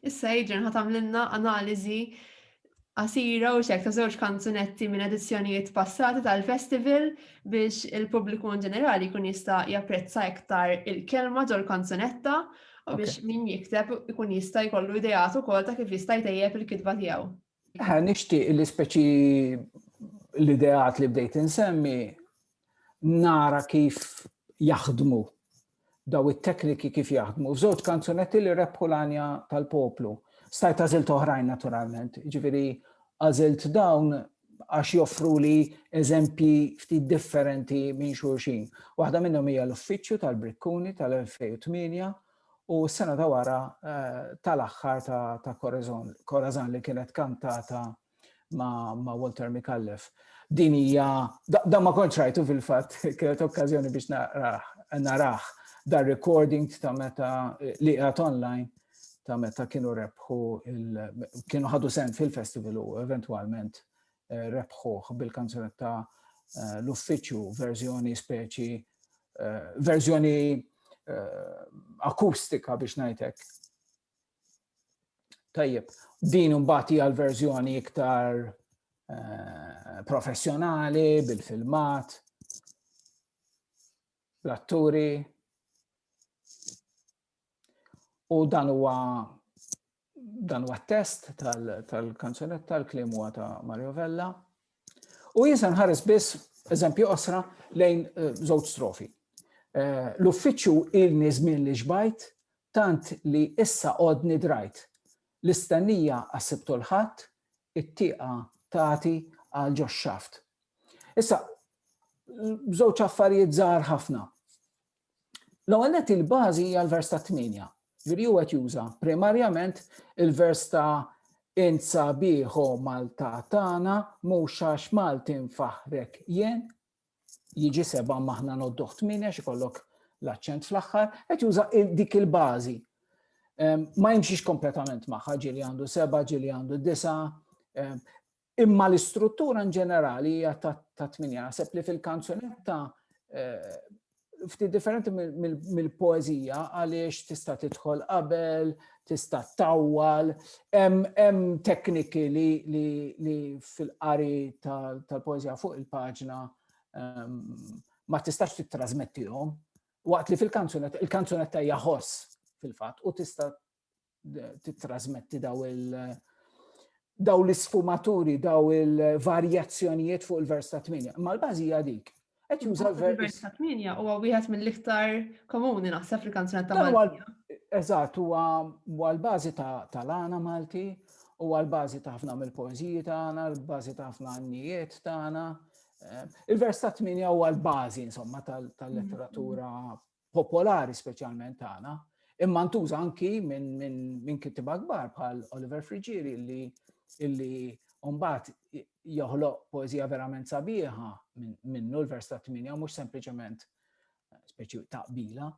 Issa Adrian ħatamlilna analiżi qasira u xek ta' żewġ kanzunetti minn edizzjonijiet passati tal-festival biex il-pubbliku in ġenerali jkun jista' japprezza iktar il-kelma ġol kanzunetta u biex min jikteb ikun jista' jkollu ideat ukoll ta' kif jista' jtejjeb il-kitba tiegħu. Nixtieq li speċi l-ideat li bdejt insemmi nara kif jaħdmu, daw it-tekniki kif jaħdmu. F'żewġ kanzunetti li rebħu l-Għanja tal-Poplu. Stajt għażilt oħrajn naturalment, ġifieri għażilt dawn għax joffru li eżempji ftit differenti minn xulxin. Waħda minnhom hija L-Uffiċċju tal-Brikkuni tal-2008 u s-sena ta' wara Tal-Aħħar ta' Corazon li kienet kantata ma' Walter Mikallef. Din hija, da ma kontx rajtu fil-fatt, kienet okkażjoni biex naraħ da recording ta' meta li qiegħed online ta' meta kienu rebħu kienu ħadu sen fil-festival u eventwalment rebħuh bil-kanzunetta L-Uffiċċju verżjoni speċi verżjoni akustika biex ngħidlek. Tajjeb, din imbagħad hija l-verżjoni iktar professjonali, bil-filmat, l-atturi. U dan huwa t-test tal-kanzunetta, l-kliem huwa ta' Ingrid Vella. U jinsa nħares biss eżempju qosra lejn żewġ strofi. L-uffiċċju ilni żmien li xbajt, tant li issa qodni drajt. L-istennija għassibtu l-ħadd, it-tieqa tagħti għal ġo x-xaft. Issa, żewġ affarijiet żgħar ħafna. L-ewwel nett il-bażi hija l-vers ta' 8. Ġifieri huwa qed juża primarjament il-vers ta' insa bieħu Malta tagħna mhux għax Maltin faħrek jien, jiġi 7 maħna noddu 8 x'ikollok l-aċċent fl-aħħar, qed juża dik il-bażi. Ma jimxiex kompletament magħha, ġieli għandu 7, ġieli għandu 9, imma l-istruttura in ġenerali hija ta' 8. Naħseb li fil-kanzunetta ftit differenti mill-poeżija għaliex tista' tidħol qabel, tista' tawwal, hemm tekniki li fil-qari tal-poeżija fuq il-paġna ma tistax tittrażmettihom, waqt li fil-kanzunetta hija ħoss fil-fatt u tista' tittrażmetti daw l-isfumaturi, daw il-varjazzjonijiet fuq il-vers ta' 8. Ma l-bażi hija dik. Qed juża l-vers ta' 8 huwa wieħed mill-iktar komuni naħseb fil-kanzunetta Maltija. Eżatt, huwa l-bażi tal-għana Malti, huwa l-bażi ta' ħafna mill-poeżiji tagħna, l-bażi ta' ħafna għannijiet tagħna. Il-vers ta' 8 huwa l-bażi insomma tal-letteratura popolari speċjalment tagħna. Imma ntuża anki minn kittiba kbar bħal Oliver Frigieri illi mbagħad joħloq poeżija verament sabiħa minnu l-vers ta' 8 mhux sempliċement speċi taqbila.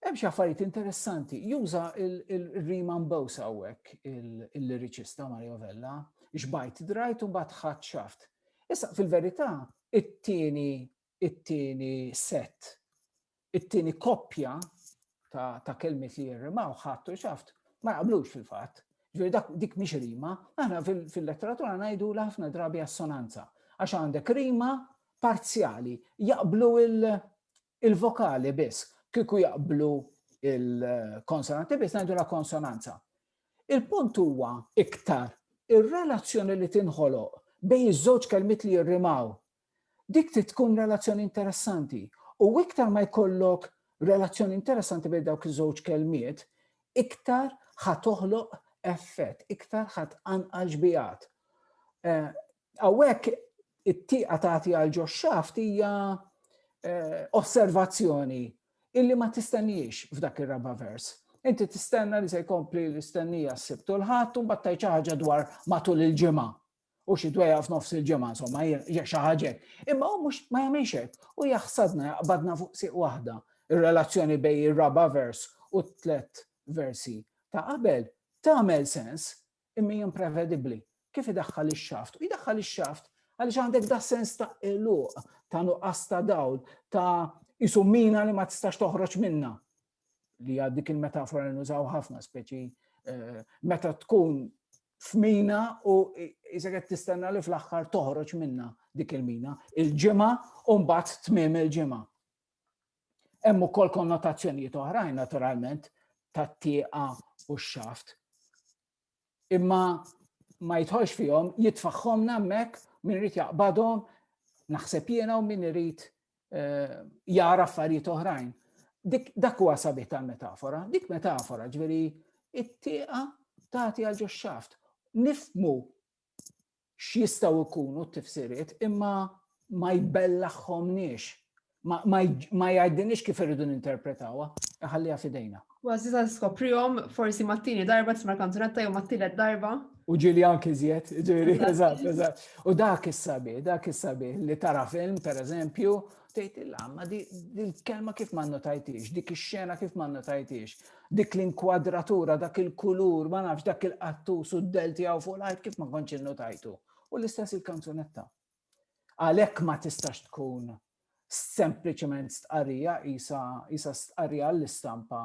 Hemm xi affarijiet interessanti. Juża il-rima mbewsa hawnhekk il-liriċista Ingrid Vella, xbajt drajt u mbagħad ħadd xaft. Issa fil-verità it-tieni set, it-tieni koppja ta' kelmiet li jirrimaw ħadd u xaft ma jaqblux fil-fatt. Dik mhix rima, aħna fil-letteratura ngħidu ħafna drabi assonanza, għax għandek rima parzjali, jaqblu il-vokali biss, kieku jaqblu il-konsonanti biss ngħidu la konsonanza. Il-punt huwa iktar ir-relazzjoni li tinħoloq bejn iż-żewġ kelmiet li jirrimaw. Dik tkun relazzjoni interessanti u iktar ma jkollok relazzjoni interessanti bejn dawk iż-żewġ kelmiet, iktar ħatoħloq effett, iktar ħadd anqal ġbijat. Hawnhekk it-tieqa tagħti għal ġo x-xaft hija osservazzjoni illi ma tistenniex f'dak ir-raba' vers. Inti tistenna li se jkompli l-istennija ssibtu l-ħadd u mbagħad tgħid xi ħaġa dwar matul il-ġimgħa. U xi dwejja f'nofs il-ġimgħa insomma hija xi ħaġa. Imma hu mhux ma jagħmilx hekk u jaħsadna jaqbadna fuq sieq waħda ir-relazzjoni bejn ir-raba' vers u t-tliet versi ta' qabel tagħmel sens imma imprevedibbli. Kif idaħħal ix-xaft? U jdaħħal ix-xaft għaliex għandek da sens ta' eluq, ta' nuqqas ta' dawl, ta' isu mina li ma tistax toħroġ minnha. li dik il-metafora li nużaw ħafna speċi meta tkun f'mina u qed tistenna li fl-aħħar toħroġ minna dik il-mina, il-ġimgħa u mbagħad tmiem il-ġimgħa. Hemm ukoll konnotazzjonijiet oħrajn naturalment tat-tieqa u x-xaft. Imma ma jitħolx fihom, jitfaħħomna hemmhekk min irid jaqbadhom naħseb jiena u min irid jara affarijiet oħrajn. Dak huwa sabiħ tal-metafora, dik metafora ġifieri it-tieqa tagħti għal ġo-xaft. Nifhmu x'jistgħu jkunu t-tifsiriet imma ma jbellaħħomniex, ma jgħidilniex kif irridu ninterpretawha, ħalliha f'idejna. Għazzi ta' skoprihom forsi mat-tieni darba tisma' kanzunetta jew mat-tielet darba. U ġieli anki żjed, ġieli, eżatt. U dak is-sabiħ li tara film pereżempju, tgħid il-għamma dil-kelma kif ma nnotajtix, dik ix-xena kif ma nnotajtix, dik l-inkwadratura, dak il-kulur, ma nafx dak il-qattus u d-del tiegħu fuq l-art kif ma kontx innotajtu. U l-istess il-kanzunetta. Għalhekk ma tistax tkun sempliċement stqarrija isa stqarrija l-istampa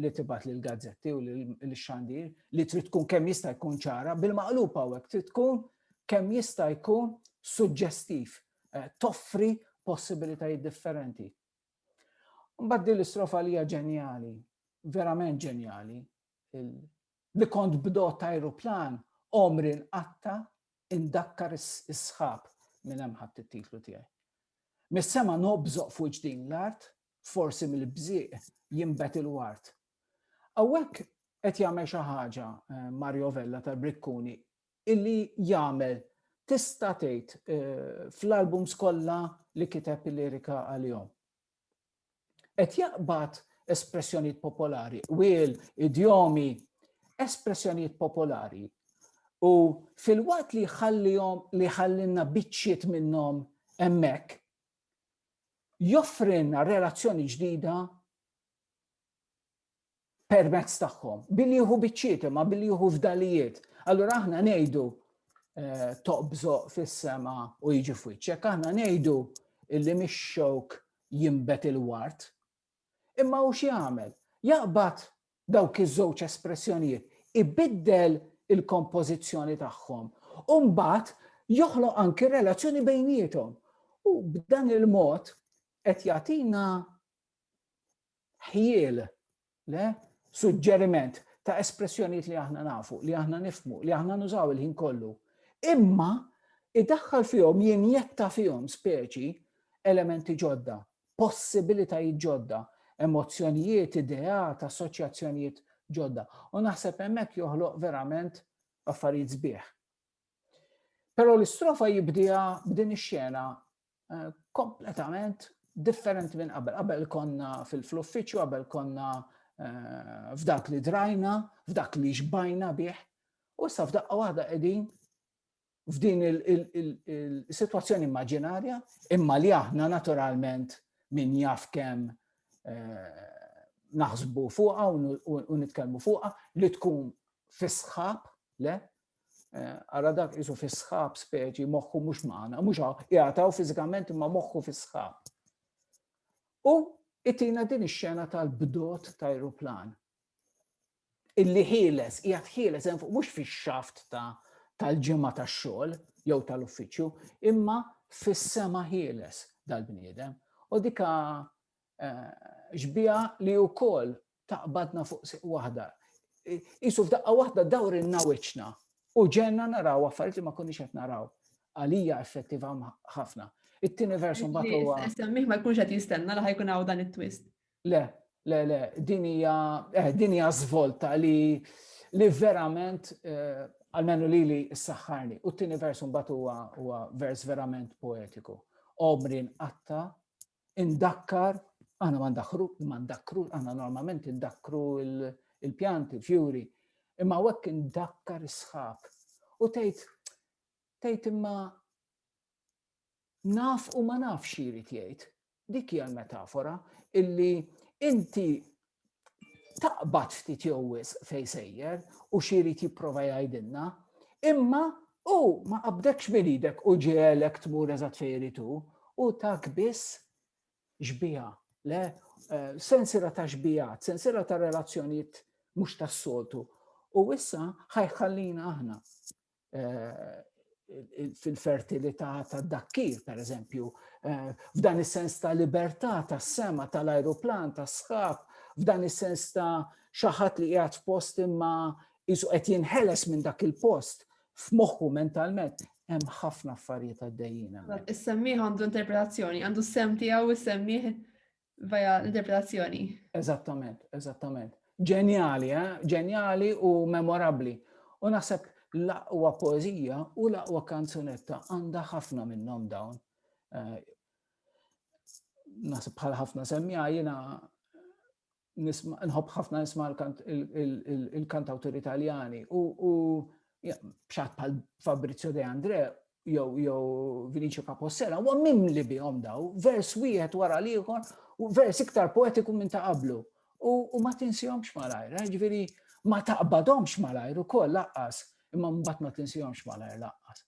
li tibgħat lill-gazzetti u lill-xandir li trid tkun kemm jista' jkun ċara, bil-maqlub hawnhekk trid tkun kemm jista' jkun suġġestiv, toffri possibilitajiet differenti. Mbagħad din l-istrofa li hija ġenjali, verament ġenjali, li kont bdot ajruplan omri nqatta indakkar is-sħab minn hemm ħadd it-titlu tiegħi. Mis-sema nobżoq fuq din l-art, forsi mill-bżieq jinbet il-wart. Hawnhekk qed jagħmel xi ħaġa Mario Vella tal-Brikkuni illi jagħmel tista' tgħid fl-albums kollha li kiteb il-lirika għalihom. Qed jaqbad espressjonijiet popolari, wiel, idjomi, espressjonijiet popolari. U fil-waqt li ħallinna biċċiet minnhom hemmhekk, joffrinna relazzjoni ġdida permezz tagħhom, billi jieħu biċċiet ma billi jieħu fdalijiet. Allura aħna ngħidu toqbżoq fis-sema u jiġi f'wiċċek, aħna ngħidu illi mix-xewk jinbet il-wart. Imma hu xi jagħmel? Jaqbad dawk iż-żewġ espressjonijiet, ibiddel il-kompożizzjoni tagħhom u mbagħad joħloq anki relazzjoni bejniethom. U b'dan il-mod qed jagħtina ħiel, suġġeriment ta' espressjonijiet li aħna nafu, li aħna nifhmu, li aħna nużaw il-ħin kollu. Imma iddaħħal fihom, jinjetta fihom speċi elementi ġodda, possibilitajiet ġodda, emozzjonijiet, ideat, assoċjazzjonijiet ġodda. U naħseb hemmhekk joħloq verament affarijiet sbieħ. Però l-istrofa jibdiha b'din ix-xena kompletament differenti minn qabel. Qabel konna fil-uffiċċju, qabel konna f'dak li drajna, f'dak li xbajna bih, u issa f'daqqa waħda qegħdin f'din il-sitwazzjoni immaġinarja, imma li aħna naturalment min jaf kemm naħsbu fuqha u nitkellmu fuqha li tkun fis-sħab, le? Ara dak isu fis-sħab speċi moħħu mhux magħna, mhux jagħtaw fiżikament imma moħħu fis-sħab. U ittina din ix-xena tal-bdot ta' ajruplan. Illi ħieles, qiegħed ħieles mhux fix-xaft tal-ġimgħa tax-xogħol jew tal-uffiċċju, imma fis-sema ħieles dal-bniedem. U dika ġbija li wkoll taqbadna fuq siq waħda. Isu f'daqqa waħda dawrinna wiċċna u ġenna naraw affarijiet li ma konniex qed naraw. Għalija effettiva ħafna. It-tieni vers mbagħad huwa. Semmih ma jkunx qed jistenna li ħajkun hawn dan it-twist. Le, din hija żvolta li verament almenu lili s-saħħarni. U t-tieni vers mbagħad huwa vers verament poetiku. Omri nqatta, indakkar, aħna ma ndakkru, aħna normalment indakkru il-pjanti, il-fjuri, imma hekk indakkar is-sħab. U tgħid imma naf u ma nafx xirid jgħid. Dik hija l-metafora illi inti taqbad ftit jowwis fejn sejjer u xirid jipprova jgħidilna, imma ma qabdekx bil-idek u ġielek tmur eżatt fejn irid hu u tak biss ġbija le, sensiela ta' xbijat, sensiela ta' relazzjonijiet mhux tas-soltu. U issa ħajħallina aħna fil-fertilità tad-dakkir, pereżempju, f'dan is-sens ta' libertà tas-sema, tal-ajruplan, tas-sħab, f'dan is-sens ta' xi ħadd li qiegħed f'post imma qisu qed jinħeles minn dak il-post f'moħħu mentalment, hemm ħafna affarijiet għaddejjin. Is-semmieħ għandu interpretazzjoni, għandu s-sem tiegħu is-semmieħ via l-interpretazzjoni. Eżattament. Ġenjali, ġenjali u memorabbli. U naħseb l-aqwa poeżija u l-aqwa kanzunetta għandha ħafna minnhom dawn. Naħseb bħal ħafna semmija jiena nħobb ħafna nisma' il-kantawturi Italjani u b'xatt bħal Fabrizio De André jew Vinicio Capossela huwa mimli bihom daw, vers wieħed wara l-ieħor u vers iktar poetiku minn ta' qablu. U ma tinsihomx malajr, ġifieri ma taqbadhomx malajr ukoll laqqas, imma mbagħad ma tinsihomx malajr laqqas.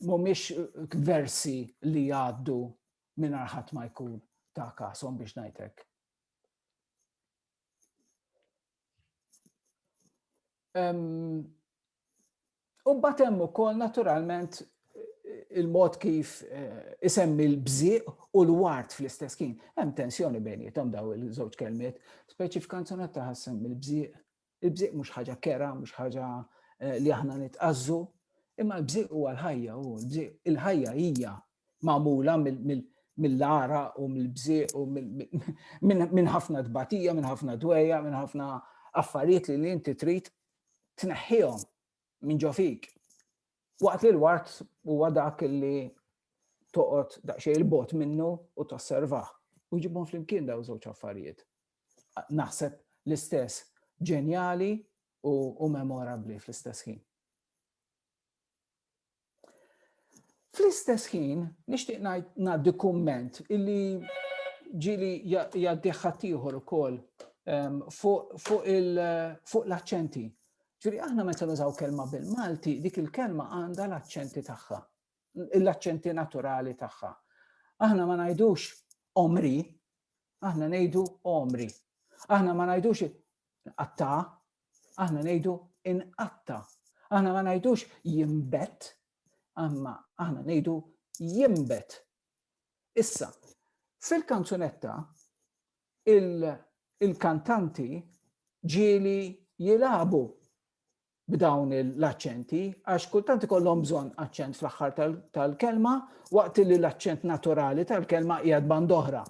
Mhumiex versi li jgħaddu mingħajr ħadd ma jkun ta' kasom biex ngħidlek. U mbagħad hemm ukoll naturalment il-mod kif isemmi l-bżieq u l-wart fl-istess kien. Hemm tensjoni bejniethom daw il-żewġ kelmiet, speċi f'kanzunetta ħassem il-bżieq. Il-bżieq mhux ħaġa kera, mhux ħaġa li aħna nitqazzu, imma l-bżieq huwa l-ħajja, il-ħajja hija magħmula mill-ara u mill-bżieq u minn ħafna tbatija, minn ħafna dwejja, minn ħafna affarijiet li inti trid tneħħihom minn ġo fik. Waqt li l-wart huwa dak li toqgħod daqsxejn il-bot minnu u tosservah. U jġibhom flimkien daw żewġ affarijiet. Naħseb l-istess ġenjali u memorabbli fl-istess ħin. Fl-istess ħin nixtieq ngħaddi kumment illi ġieli jgħaddi ħadd ieħor ukoll fuq l-aċċenti. Ġifieri aħna meta nużaw kelma bil-Malti, dik il-kelma għandha l-aċċenti tagħha, l-aċċenti naturali tagħha. Aħna ma ngħidux omri, aħna ngħidu omri. Aħna ma ngħidux qatta, aħna ngħidu inqatta. Aħna ma ngħidux jimbet, imma aħna ngħidu jimbet. Issa, fil-kanzunetta il-kantanti ġieli jilagħbu b'dawn l-aċċenti, għax kultant ikollhom bżonn aċċent fl-aħħar tal-kelma, waqt li l-aċċent naturali tal-kelma qiegħed band oħra.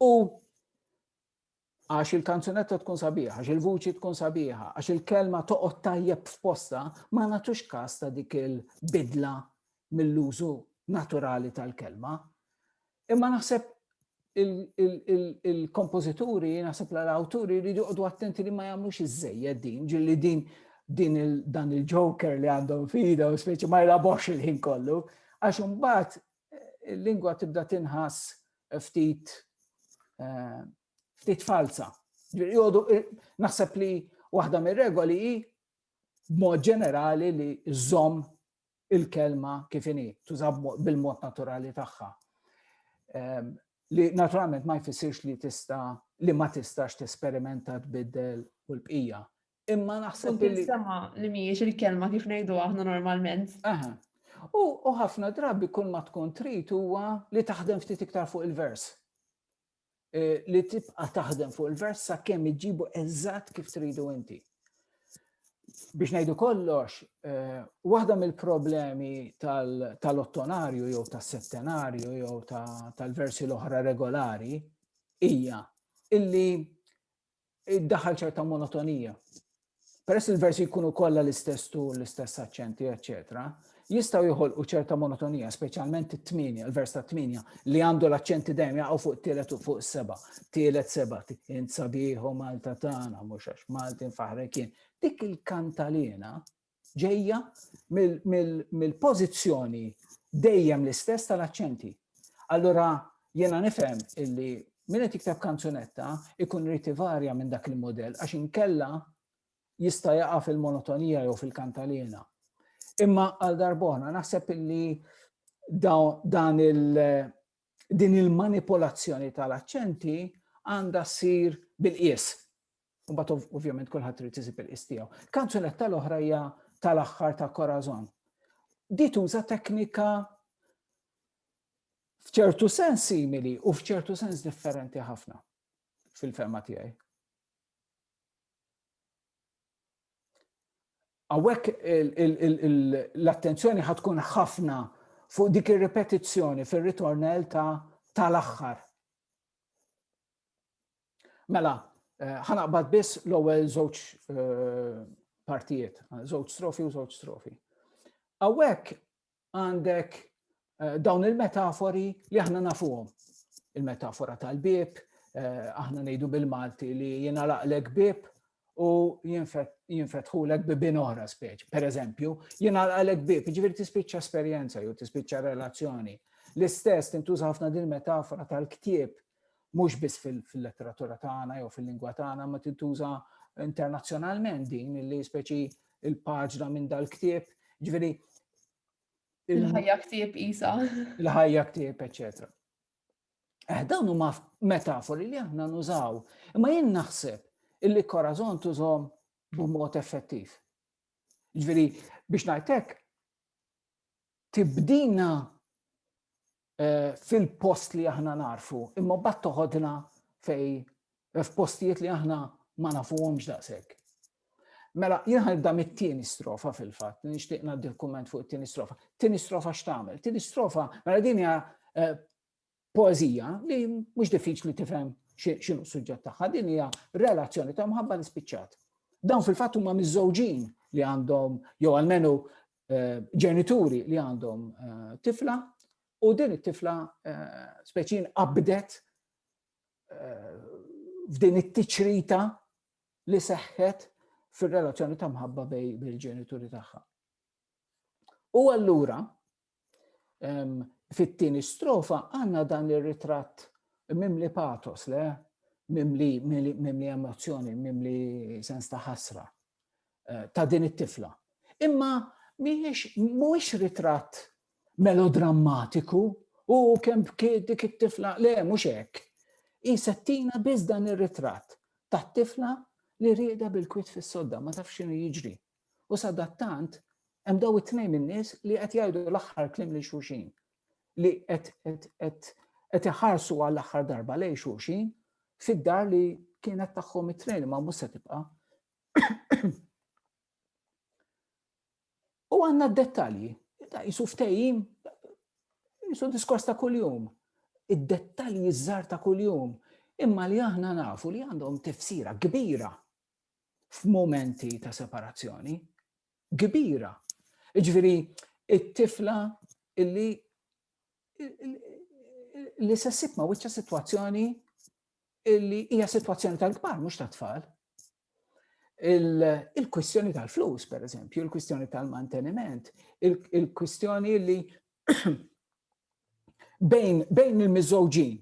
U għax il-kanzunetta tkun sabiħa, għax il-vuċi tkun sabiħa, għax il-kelma toqgħod tajjeb f'posta, ma nagħtux każ ta' dik il-bidla mill-użu naturali tal-kelma. Imma naħseb il-kompożituri, naħseb l-awturi jridu joqgħdu attenti li ma jagħmlux iż-żejjed din, ġilli dan il-joker li għandhom fida u speċi ma jlabux il-ħin kollu, għax imbagħad il-lingwa tibda tinħass ftit falsa. Naħseb li waħda mir-regoli hi b'mod ġenerali li żomm il-kelma kif inhi, tuża bil-mod naturali tagħha. Li naturalment ma jfissirx li ma tistax tesperimenta tbiddel u l-bqija. Imma naħseb li li mhijiex il-kelma kif ngħidu aħna normalment. U ħafna drabi kull ma tkun trid huwa li taħdem ftit iktar fuq il-vers. Li tibqa' taħdem fuq il-vers sakemm iġġibu eżatt kif tridu inti. Biex ngħidu kollox, waħda mill-problemi tal-ottonarju jew tas-settenarju jew tal-versi l-oħra regolari hija illi iddaħħal ċerta monotonija. Peress il-versi jkunu kollha l-istess tul, l-istess aċċenti, eċetera, jistgħu joħolqu ċerta monotonija, speċjalment it-8, il-vers tat-8 li għandu l-aċċenti dejjem jaqgħu fuq tielet u fuq seba'. Tielet seba' int sabiħu Malta tagħna mhux għax Malti nfaħrek jien. Dik il-kantalina ġejja mill-pożizzjoni dejjem l-istess tal-aċċenti. Allura jiena nifhem illi min qed jikteb kanzunetta ikun irid ivarja minn dak il-modell għax inkella jista' jaqa' fil-monotonija jew fil-kantalina. Imma għal darb'oħra naħseb illi din il-manipolazzjoni tal-aċċenti għandha ssir bil-qies. Mbagħad ovvjament kulħadd trid isib il-qies tiegħu. Kanzunetta l-oħra hija Tal-Aħħar ta' Corazon. Di tuża teknika f'ċertu sens simili u f'ċertu sens differenti ħafna fil-fema tiegħi. Hawnhekk l-attenzjoni ħatkun ħafna fuq dik ir-repetizzjoni fir-ritornell tal-aħħar. Mela, ħanaqbad biss l-ewwel żewġ partijiet, żewġ strofi u żewġ strofi. Hawnhekk għandek dawn il-metafori li aħna nafuhom. Il-metafora tal-bieb, aħna ngħidu bil-Malti li jingħalaqlek bieb u jinfetħulek bibien oħra speċi. Pereżempju, jingħalaqlek bieb, jiġifieri tispiċċa esperjenza jew tispiċċa relazzjoni. L-istess tintuża ħafna din metafora tal-ktieb mhux biss fil-letteratura tagħna jew fil-lingwa tagħna, ma tintuża internazzjonalment din li speċi il-paġna minn dal-ktieb, ġifieri il-ħajja ktieb isa. Il-ħajja ktieb, eċetera. Dawn huma metafori li aħna nużaw, imma jien naħseb illi Corazon tużhom b'mod effettiv. Ġifieri biex ngħidlek tibdina fil-post li aħna narfu, imma mbagħad toħodna f'postijiet li aħna ma nafuhomx daqshekk. Mela, jien ħanibda mit-tieni strofa fil-fatt, nixtieq ngħaddi kumment fuq it-tieni strofa. Tieni strofa x'tagħmel? Tieni strofa, mela din hija poeżija li mhux diffiċli tifhem x'inhu s-suġġett tagħha, din hija relazzjoni ta' mħabba li spiċċat. Dawn fil-fatt huma miż-żewġin li għandhom jew almenu ġenituri li għandhom tifla u din it-tifla speċin qabdet f'din it-tiċrita li seħħet fir-relazzjoni ta' mħabba bil-ġenituri tagħha. U allura fit-tieni strofa għandna dan ir-ritratt mimli pathos, mimli emozzjoni, mimli sens ta' ħasra ta' din it-tifla. Imma mhuwiex ritratt melodrammatiku u kemm dik it-tifla, le mhux hekk. Isettina biss dan ir-ritratt tat-tifla li rieda bil-kwit fis-sodda, ma tafx x'inhu jiġri. U sadattant hemm daw it-tnejn min-nies li qed jgħidu l-aħħar kliem lil xulxin, li qed iħarsu għall-aħħar darba lejn xulxin fid-dar li kienet tagħhom it-tnejn ma mhux se tibqa'. U għandna d-dettalji, jisu ftehim, jisu diskors ta' kuljum, id-dettalji żgħar ta' kuljum, imma li aħna nafu li għandhom tifsira kbira f'momenti ta' separazzjoni, kbira. Ġifieri it-tifla li se ssib ma' wiċċa sitwazzjoni illi hija sitwazzjoni tal-kbar mhux ta' tfal. Il-kwistjoni tal-flus, pereżempju, il-kwistjoni tal-manteniment, il-kwistjoni li bejn il-miżżewġin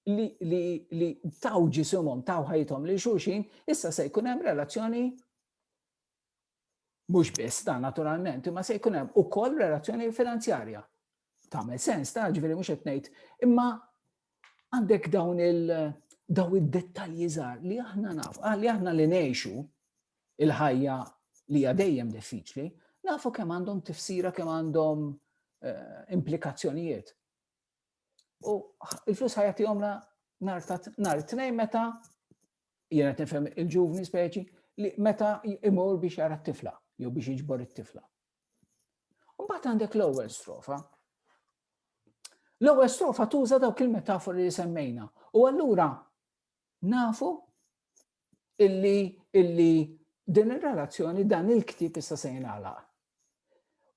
li taw ġisumhom, taw ħajthom li xulxin, issa se jkun hemm relazzjoni mhux biss ta' naturalment, imma se jkun hemm ukoll relazzjoni finanzjarja. Tagħmel sens ta' ġifieri mhux qed ngħid, imma għandek dawn id-dettalji żgħar li aħna nafu, li aħna li ngħixu il-ħajja li hija dejjem diffiċli, nafu kemm għandhom tifsira, kemm għandhom implikazzjonijiet. U il-flus ħajatihomna nhar it-tnejn meta jiena qed nifhem il-ġuvni speċi li meta imur biex jara t-tifla jew biex jiġbor it-tifla. U mbagħad għandek l-ewwel strofa. L-ewwel strofa tuża dawk il-metafori li semmejna. U allura nafu illi din ir-relazzjoni dan il-ktieb issa se jingħalaq.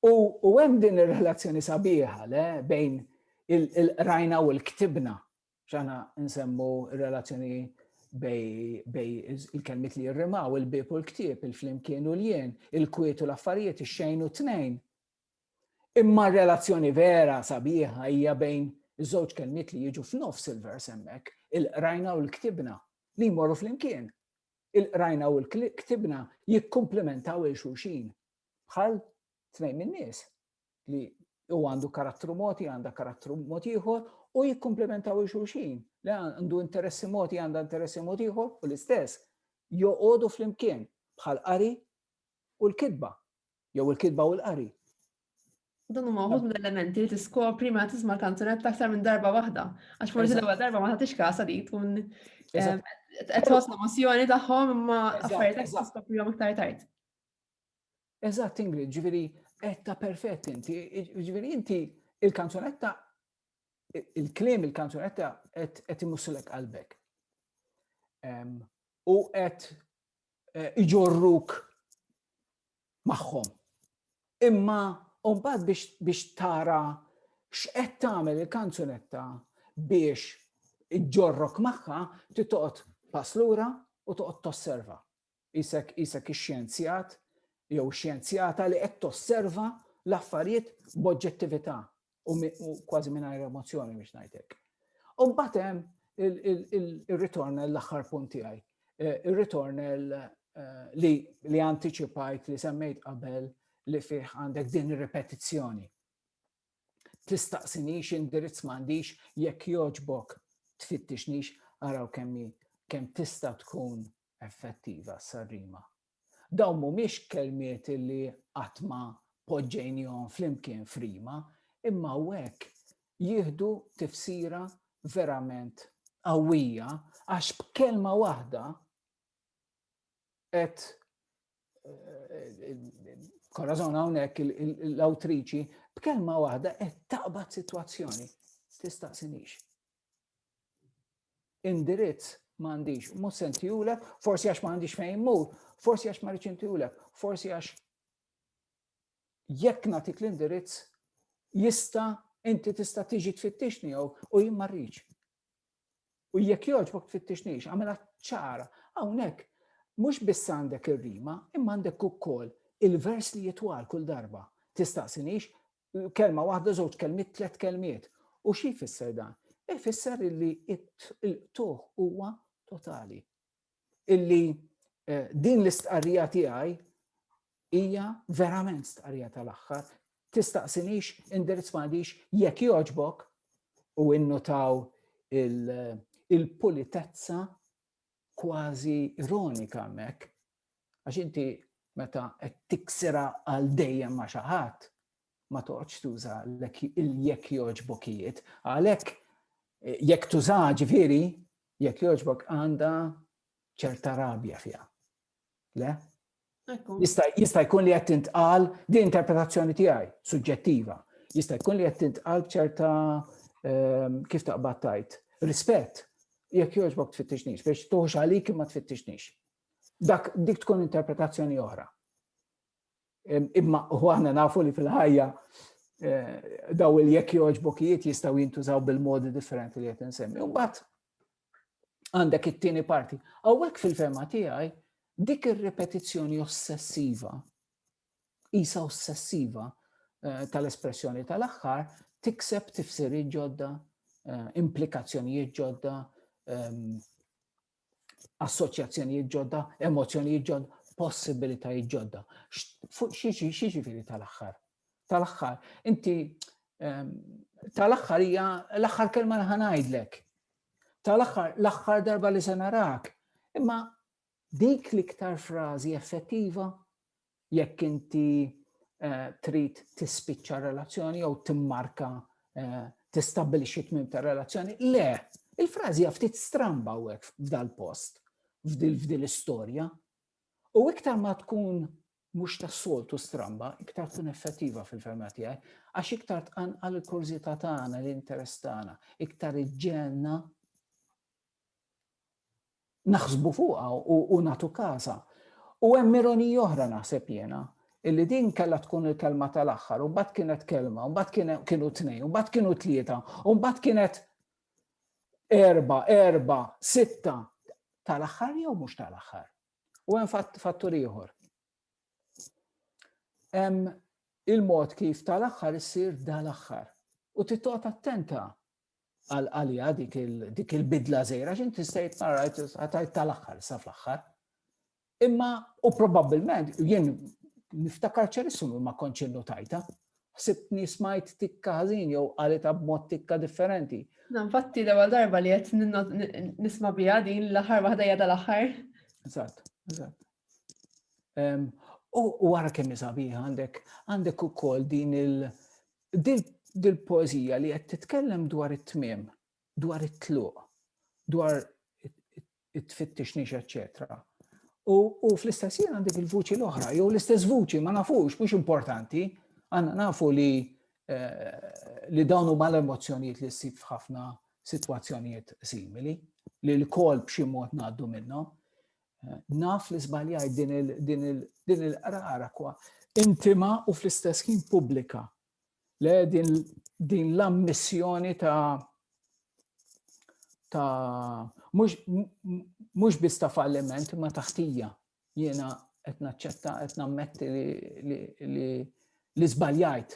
U hemm din ir-relazzjoni sabiħa bejn il-rajna u l-ktibna, x'aħna nsemmu relazzjoni bej il-kelmiet li jirrimaw, il-bieb u l-ktieb, il-flimkien u l-jien, il-kwiet u l-affarijiet, ix-xejn u t-tnejn. Imma r-relazzjoni vera sabiħa hija bejn iż-żewġ kelmiet li jiġu f'nofs il-vers hemmhekk, il-rajna u l-ktibna li jmorru flimkien. Il-rajna u l-ktibna jikkumplementaw il-xulxin bħal tnejn min-nies li u għandu karattru moti, għandha karattru moti ieħor u jikkomplementaw xulxin. Li għandu interessi moti, għandha interessi moti ieħor u l-istess joqogħdu flimkien bħal qari u l-kitba, jew il-kitba u l-qari. Dan huma wħud mill-elementi li tiskopri ma tisma' l-kanzunetta aktar minn darba waħda. Għax forsi l-ewwel darba ma tagħtix każ li tkun qed tħoss l-emozjoni tagħhom imma affarijiet qed tiskoprihom aktar tard. Eżatt, Ingrid, ġifieri qed perfett inti, ġifieri inti il-kanzunetta, il-kliem il-kanzunetta qed imussulek qalbek. U qed iġorruk magħhom. Imma mbagħad biex tara x'qed tagħmel il-kanzunetta biex iġġorrok magħha, titoqgħod pass lura u toqgħod tosserva. Isek ix-xjenzjat jew xjenzjata li qed tosserva l-affarijiet b'oġġettività u kważi mingħajr emozzjoni biex ngħidlek. U mbagħad hemm ir-ritornel l-aħħar punt tiegħi. Ir-ritornel li antiċipajt li semmejt qabel li fih għandek din ir-repetizzjoni. Tistaqsinix indirizz m'għandix jekk jogħġbok tfittixnix araw kemm tista' tkun effettiva s-rima. Dawn mhumiex kelmiet li qatt ma poġġejnihom flimkien frima, imma hekk jieħdu tifsira verament qawwija għax b'kelma waħda qed Corazon hawnhekk l-awtriċi b'kelma waħda qed taqbad sitwazzjoni. Tistaqsinix. Indirizz m'għandix, mhux se ntihulek, forsi għax m'għandix fejn immur, forsi għax ma rridx intihulek, forsi għax jekk nagħtik l-indirizz inti tista' tiġi tfittixni u jien ma rridx. U jekk jogħġbok tfittixnix, għamilha ċara, hawnhekk mhux biss għandek ir-rima, imma għandek ukoll il-vers li jitwal kull darba. Tistaqsinix, kelma waħda, żewġ kelmiet, 3 kelmiet. U xi jfisser dan? Ifisser illi il-tuħ huwa totali. Illi din l-istqarrija tiegħi hija verament stqarrija tal-aħħar. Tistaqsinix, indirizz m'għandix, jekk jogħġbok u innotaw il-pulitezza kważi ironika hemmhekk. Għax inti meta qed tiksira għal dejjem ma' xi ħadd, ma toqgħodx tuża il-jekk jogħġbokijiet. Għalhekk jekk tużaha ġifieri, jekk jogħġbok għandha ċerta rabja fiha. Le? Jista' jkun li qed tintqal din interpretazzjoni tiegħi, suġġettiva. Jista' jkun li qed tintqal b'ċerta kif taqbad tajt, rispett. Jekk jogħġbok tfittixnix, biex tuħux għalik imma tfittixnix. Dik tkun interpretazzjoni oħra. Imma aħna nafu li fil-ħajja daw il-jekk jogħġbokijiet jistgħu jintużaw bil-modi differenti li qed insemmi. U mbagħad għandek it-tieni parti. Hawnhekk fil-fema tiegħi dik ir-repetizzjoni ossessiva, isa ossessiva tal-espressjoni tal-aħħar tikseb tifsiriet ġodda, implikazzjonijiet ġodda, assoċjazzjonijiet ġodda, emozzjonijiet ġodda, possibilitajiet ġodda. Xi ġifieri tal-aħħar? Tal-aħħar, inti tal-aħħar hija l-aħħar kelma li ħanajdlek. Tal-aħħar l-aħħar darba li se narak. Imma dik l-iktar frażi effettiva jekk inti trid tispiċċa relazzjoni jew timmarka tistabbilixxi tmiem ta' relazzjoni. Le, il-frażi hija ftit stramba hawnhekk f'dal post, f'dil istorja. U iktar ma tkun mhux tas-soltu stramba, iktar tkun effettiva fil-ferma tiegħi, għax iktar tqanqal il-kurżità tagħna, l-interess tagħna, iktar iġġenna naħsbu fuqha u nagħtu każha. U hemm ironija oħra naħseb jiena, illi din kellha tkun il-kelma tal-aħħar, u mbagħad kienet kelma, u mbagħad kienu 2, u mbagħad kienu 3, u mbagħad kienet 4, 6 tal-aħħar jew mhux tal-aħħar. U hemm fattur ieħor. Hemm il-mod kif tal-aħħar issir dal-aħħar. U tittoqgħod attenta għalija dik il-bidla żgħira x'int tista' jitmarrajt għatajt tal-aħħar sa fl-aħħar. Imma u probabbilment jien niftakar ċerissim ma kontx innotajta. ħsibni smajt tikka ħażin jew qalita b'mod tikka differenti. Infatti l-ewwel darba li qed nisma' biha din l-aħħar waħda hija tal-aħħar. Eżatt. U wara kemm sabiħa għandek ukoll din il-poeżija li qed titkellem dwar it-tmiem, dwar it-tluq, dwar it-tfittixnix, eċċetera. U fl-istess jien għandek il-vuċi l-oħra, jew l-istess vuċi, ma nafux, mhux importanti, għandna nafu li dawn huma l-emozzjonijiet li ssib f'ħafna sitwazzjonijiet simili, li l-kol b'xi mod ngħaddu minnhom. Naf li żbaljaj din il-qrara kwa intima u fl-istess ħin pubblika. Le din l-ammissjoni ta' mhux biss ta' falliment ma taħtija. Jiena qed naċċetta, qed nammetti li żbaljajt.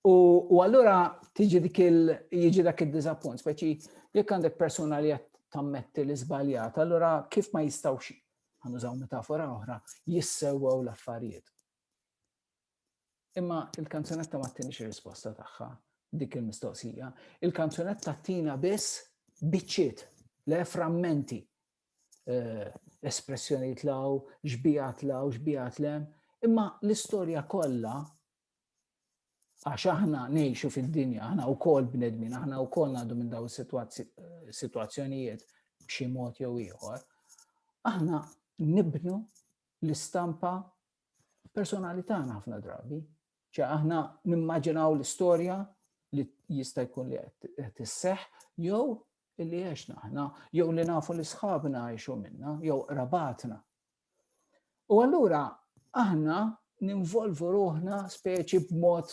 U allura jiġi dak id-diżappunt, speċi jekk għandek persuna li qed tammetti li żbaljat, allura kif ma jistgħux, ħanużaw metafora oħra, jissewwew l-affarijiet. Imma il-kanzunetta ma tinix ir-risposta tagħha dik il-mistoqsija. Il-kanzunetta tina biss biċċiet, le frammenti, espressjonijiet law, xbijat lem, imma l-istorja kollha għax aħna ngħixu fid-dinja, aħna wkoll bnedmin, aħna wkoll ngħaddu minn dawn is-sitwazzjonijiet b'xi mod jew ieħor, aħna nibnu l-istampa personali tagħna ħafna drabi. Aħna nimmaġinaw l-istorja li jista' jkun li qed isseħħ jew illi għexna aħna, jew li nafu li sħabna għajxu minnha, jew qrabatna. U allura aħna ninvolvu ruħna speċi b'mod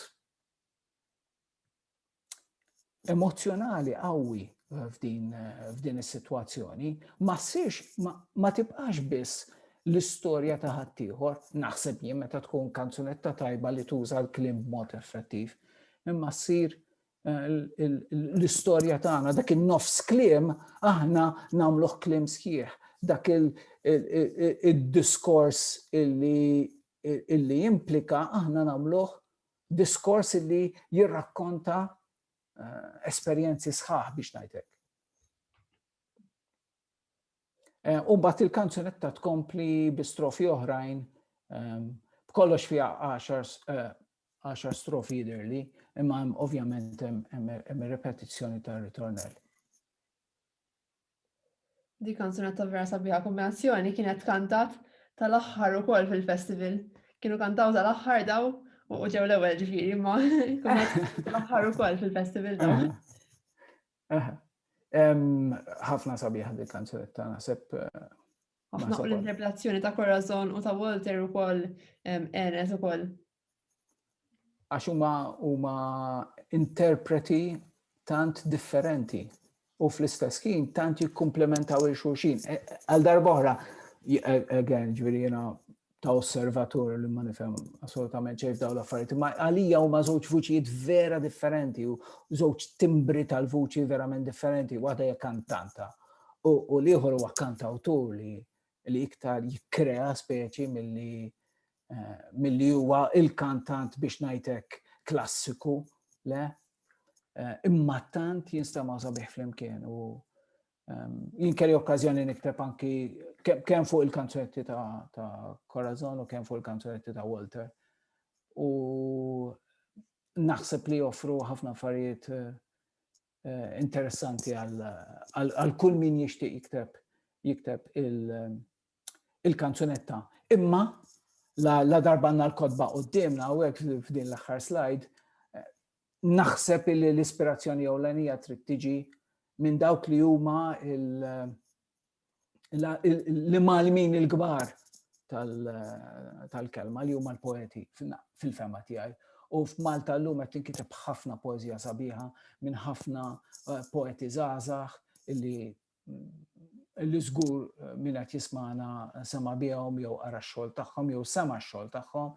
emozjonali qawwi f'din is-sitwazzjoni, ma tibqax biss l-istorja ta' ħaddieħor, naħseb jien meta tkun kanzunetta tajba li tuża l-kliem b'mod effettiv, imma ssir l-istorja tagħna dak in-nofs kliem aħna nagħmluh kliem sħiħ, dak il-diskors illi implika aħna nagħmluh diskors illi jirrakkonta esperjenzi sħaħ biex ngħidlek. U mbagħad il-kanzunetta tkompli bi strofi oħrajn, b'kollox fiha 10 strofi jidhirli, imma ovvjament hemm ir-repetizzjoni tar-ritornell. Di kanzunetta vera sabiħa kombinazzjoni kienet kantat tal-aħħar ukoll fil-festival. Kienu kantaw tal-aħħar daw u ġew l-ewwel ġifieri, ma tal-aħħar ukoll fil-festival daw. Ħafna sabiħa di kanzunetta naħseb. Ħafna l-interpretazzjoni ta' Corazon u ta' Walter ukoll Enes ukoll. Għax huma interpreti tant differenti u fl-istess ħin tant jikkumplementaw il-xulxin. Għal darba oħra, again, ġifieri jiena ta' osservatur li ma nifhem assolutament xejn f'dawn l-affarijiet, ma għalija huma żewġ vuċijiet vera differenti u żewġ timbri tal-vuċi verament differenti, waħda hija kantanta u l-ieħor huwa kantawtur li iktar jikkrea speċi milli huwa il-kantant biex ngħidlek klassiku, le? Imma tant jinstema' sabiħ flimkien u jien kelli okkażjoni nikteb anki kemm fuq il-kanzunetti ta' Corazon u kemm fuq il-kanzunetti ta' Walter. U naħseb li joffru ħafna affarijiet interessanti għal kull min jixtieq jikteb il-kanzunetta. Imma la darba għandna l-kodba qudiemna u hekk f'din l-aħħar slide, naħseb li l-ispirazzjoni ewlenija trid tiġi minn dawk li huma l-malmin il-kbar tal-kelma li huma l-poeti fil-fema tiegħi. U f'Malta llum qed tinkiteb ħafna poeżija sabiħa minn ħafna poeti żgħażagħ illi żgur min qed jisma'na sema' bihom jew qara x-xogħol tagħhom jew sema' x-xogħol tagħhom.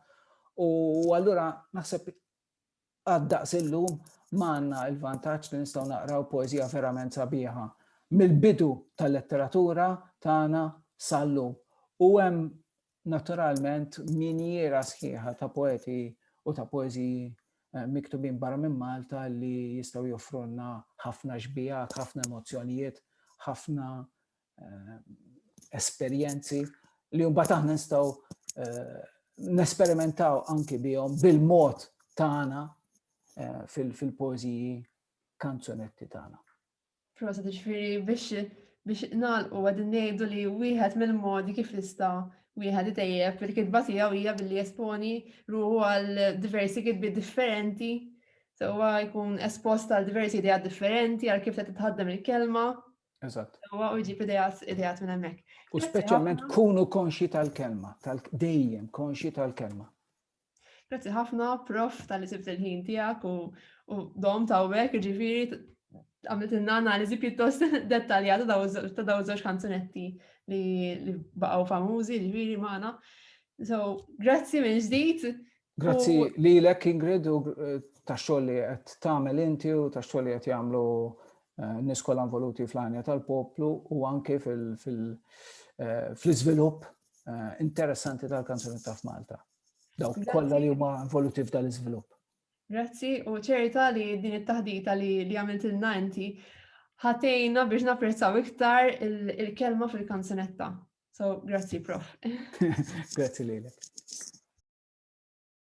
U allura naħseb għad-daqs illum m'għandna l-vantaġġ li nistgħu naqraw poeżija verament sabiħa mill-bidu tal-letteratura tagħna sal-lum. U hemm naturalment miniera sħiħa ta' poeti u ta' poeżiji miktubin barra minn Malta li jistgħu joffrulna ħafna xbijak, ħafna emozzjonijiet, ħafna esperjenzi li mbagħad aħna nistgħu nesperimentaw anki bihom bil-mod tagħna fil-poeżiji kanzunetti tagħna. Prosa ġifieri biex nagħlqu għadin ngħidu li wieħed mill-modi kif jista' wieħed itejjeb il-kitba tiegħu hija billi jesponi ruħu għal diversi kitbi differenti, sewwa jkun espost għal diversi idejat differenti għal kif titħaddem il-kelma. Eżatt. Sewwa jġib idejat minn hemmhekk. U speċjalment kunu konxi tal-kelma, dejjem konxi tal-kelma. Grazzi ħafna, Prof, tal-li sibt il-ħin tiegħek u dom tawwek, ġifieri għamilt analiżi pjuttost dettaljata ta' daw żewġ kanzunetti li baqgħu famużi ġifieri magħna. So, grazzi minn ġdid. Grazzi lilek, Ingrid, u tax-xogħol li qed tagħmel inti u tax-xogħol li qed jagħmlu nies kollha involuti fl-Għanja tal-Poplu u anke fl-iżvilupp interessanti tal-kanzunetta f'Malta. Dawk kollha li huma involuti f'dan l-iżvilupp. Grazzi u ċerta li din it-taħdita li għamiltilna inti ħatejna biex napprezzaw iktar il-kelma fil-kanzunetta. So, grazzi, Prof. Grazzi lilek.